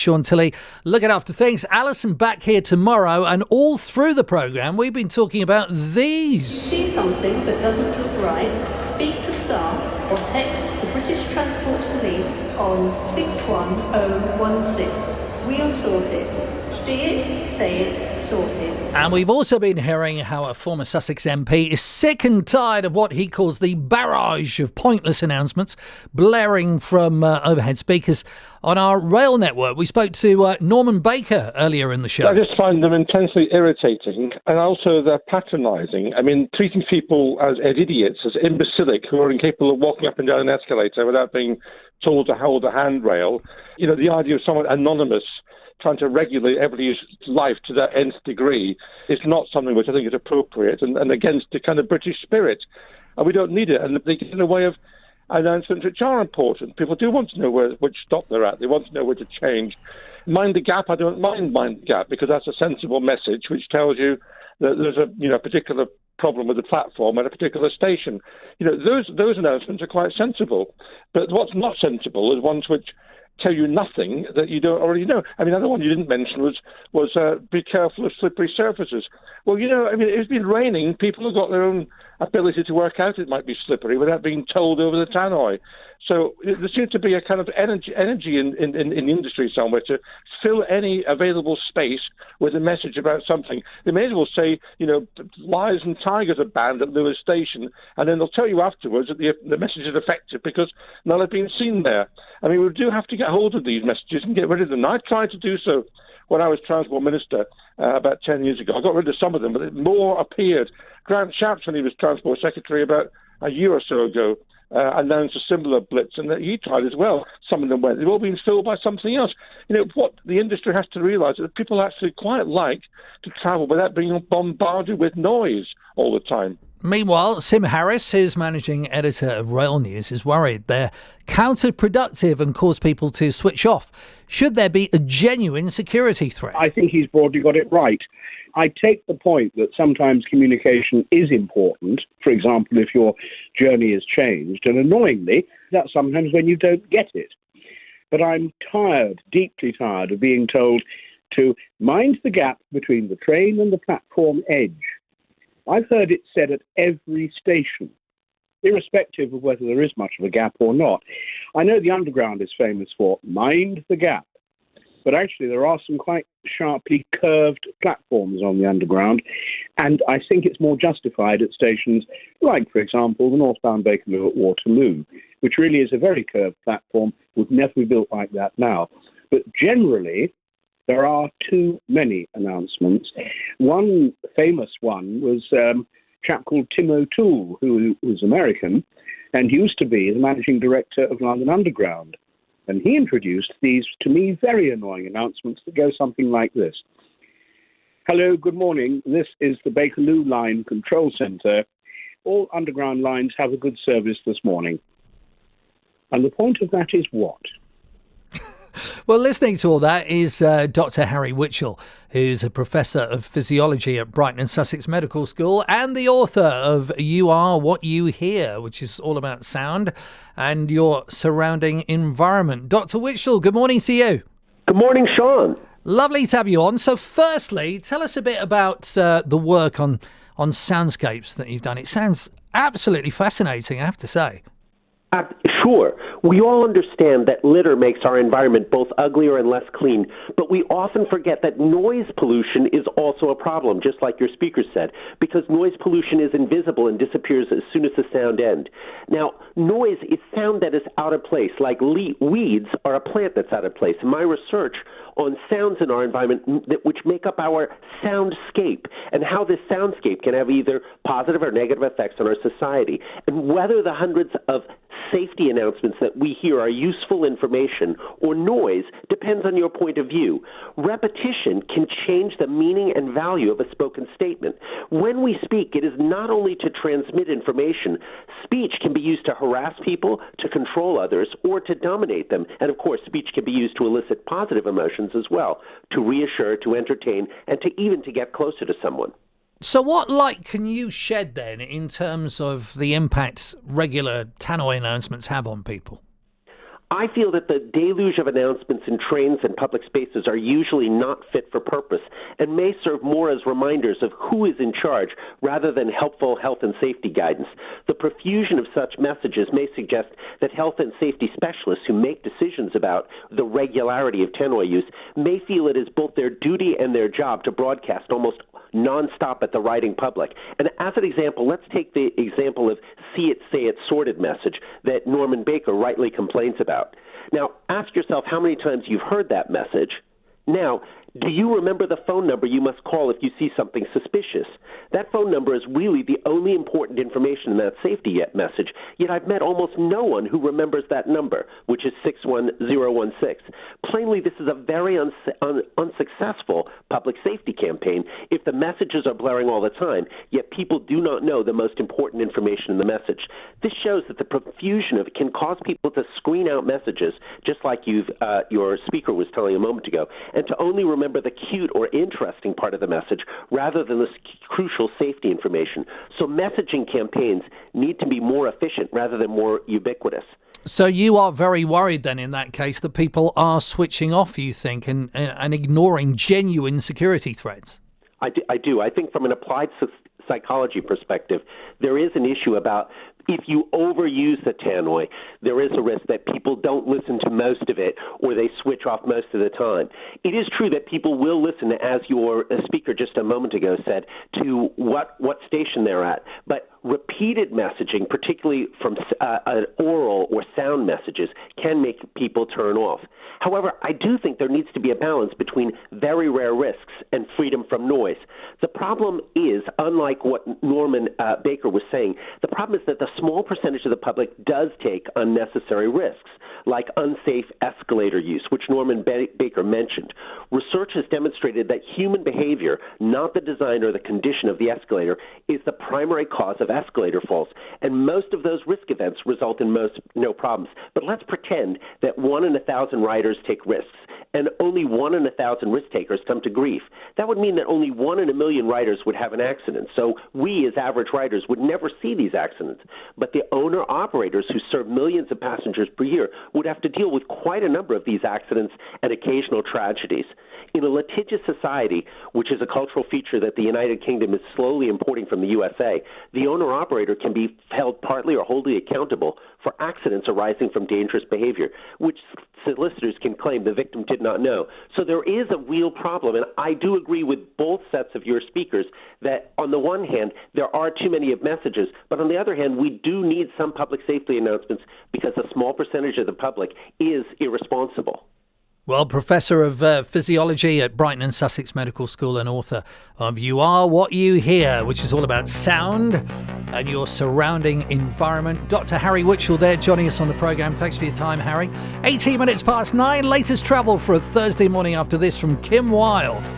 Shaun, Tilley, looking after things. Alison back here tomorrow, and all through the programme we've been talking about these. If you see something that doesn't look right, speak to staff or text the British Transport Police on 61016. We'll sort it. See it, say it, sorted. And we've also been hearing how a former Sussex MP is sick and tired of what he calls the barrage of pointless announcements blaring from overhead speakers on our rail network. We spoke to Norman Baker earlier in the show. I just find them intensely irritating, and also they're patronising. I mean, treating people as idiots, as imbecilic, who are incapable of walking up and down an escalator without being told to hold a handrail. You know, the idea of someone anonymous trying to regulate everybody's life to that nth degree is not something which I think is appropriate and against the kind of British spirit. And we don't need it. And they get in the way of announcements which are important. People do want to know which stop they're at. They want to know where to change. Mind the gap, I don't mind the gap, because that's a sensible message which tells you that there's a particular problem with the platform at a particular station. You know, those announcements are quite sensible. But what's not sensible is ones which tell you nothing that you don't already know. I mean, another one you didn't mention was be careful of slippery surfaces. Well, you know, I mean, it's been raining. People have got their own ability to work out it might be slippery without being told over the tannoy. So there seems to be a kind of energy in the industry somewhere to fill any available space with a message about something. They may as well say, you know, lions and tigers are banned at Lewis Station, and then they'll tell you afterwards that the message is effective because none have been seen there. I mean, we do have to get hold of these messages and get rid of them. I tried to do so when I was Transport Minister about 10 years ago. I got rid of some of them, but more appeared. Grant Shapps, when he was Transport Secretary about a year or so ago, announced a similar blitz, and that he tried as well. Some of them went. They've all been filled by something else. You know, what the industry has to realise is that people actually quite like to travel without being bombarded with noise all the time. Meanwhile, Sim Harris, who's managing editor of Rail News, is worried they're counterproductive and cause people to switch off. Should there be a genuine security threat? I think he's broadly got it right. I take the point that sometimes communication is important. For example, if your journey is changed, and annoyingly, that's sometimes when you don't get it. But I'm tired, deeply tired, of being told to mind the gap between the train and the platform edge. I've heard it said at every station, irrespective of whether there is much of a gap or not. I know the Underground is famous for mind the gap, but actually there are some quite sharply curved platforms on the Underground, and I think it's more justified at stations like, for example, the northbound Bakerloo at Waterloo, which really is a very curved platform, would never be built like that now. But generally, there are too many announcements. One famous one was a chap called Tim O'Toole, who was American, and used to be the managing director of London Underground. And he introduced these, to me, very annoying announcements that go something like this. Hello, good morning. This is the Bakerloo Line Control Centre. All Underground lines have a good service this morning. And the point of that is what? Well, listening to all that is Dr. Harry Whitchell, who's a professor of physiology at Brighton and Sussex Medical School and the author of You Are What You Hear, which is all about sound and your surrounding environment. Dr. Whitchell, good morning to you. Good morning, Shaun. Lovely to have you on. So firstly, tell us a bit about the work on soundscapes that you've done. It sounds absolutely fascinating, I have to say. Sure. We all understand that litter makes our environment both uglier and less clean, but we often forget that noise pollution is also a problem, just like your speaker said, because noise pollution is invisible and disappears as soon as the sound ends. Now, noise is sound that is out of place, like weeds are a plant that's out of place. In my research on sounds in our environment which make up our soundscape, and how this soundscape can have either positive or negative effects on our society, and whether the hundreds of safety announcements that we hear are useful information or noise depends on your point of view. Repetition can change the meaning and value of a spoken statement. When we speak, it is not only to transmit information. Speech can be used to harass people, to control others, or to dominate them. And of course, speech can be used to elicit positive emotions as well, to reassure, to entertain, and to even to get closer to someone. So what light can you shed then in terms of the impact regular tannoy announcements have on people? I feel that the deluge of announcements in trains and public spaces are usually not fit for purpose and may serve more as reminders of who is in charge rather than helpful health and safety guidance. The profusion of such messages may suggest that health and safety specialists who make decisions about the regularity of tannoy use may feel it is both their duty and their job to broadcast almost nonstop at the writing public. And as an example, let's take the example of see it, say it, sorted message that Norman Baker rightly complains about. Now, ask yourself how many times you've heard that message. Now, do you remember the phone number you must call if you see something suspicious? That phone number is really the only important information in that safety message, yet I've met almost no one who remembers that number, which is 61016. Plainly, this is a very unsuccessful public safety campaign if the messages are blaring all the time, yet people do not know the most important information in the message. This shows that the profusion of it can cause people to screen out messages, just like your speaker was telling a moment ago, and to only remember the cute or interesting part of the message rather than the crucial safety information. So messaging campaigns need to be more efficient rather than more ubiquitous. So you are very worried then in that case that people are switching off, you think, and ignoring genuine security threats? I do. I think from an applied psychology perspective, there is an issue about if you overuse the tannoy, there is a risk that people don't listen to most of it or they switch off most of the time. It is true that people will listen, as your speaker just a moment ago said, to what station they're at. But repeated messaging, particularly from oral or sound messages, can make people turn off. However, I do think there needs to be a balance between very rare risks and freedom from noise. The problem is, unlike what Norman Baker was saying, the problem is that the small percentage of the public does take unnecessary risks, like unsafe escalator use, which Norman Baker mentioned. Research has demonstrated that human behavior, not the design or the condition of the escalator, is the primary cause of escalator falls, and most of those risk events result in no problems. But let's pretend that 1 in 1,000 riders take risks, and only 1 in 1,000 risk takers come to grief. That would mean that only 1 in a million riders would have an accident. So we, as average riders, would never see these accidents. But the owner-operators who serve millions of passengers per year would have to deal with quite a number of these accidents and occasional tragedies. In a litigious society, which is a cultural feature that the United Kingdom is slowly importing from the USA, the owner-operator can be held partly or wholly accountable for accidents arising from dangerous behavior, which solicitors can claim the victim did not know. So there is a real problem, and I do agree with both sets of your speakers that on the one hand, there are too many of messages, but on the other hand, we do need some public safety announcements because a small percentage of the public is irresponsible. Well, Professor of Physiology at Brighton and Sussex Medical School and author of You Are What You Hear, which is all about sound and your surrounding environment. Dr. Harry Whitchell there joining us on the programme. Thanks for your time, Harry. 18 minutes past 9, latest travel for a Thursday morning after this from Kim Wilde.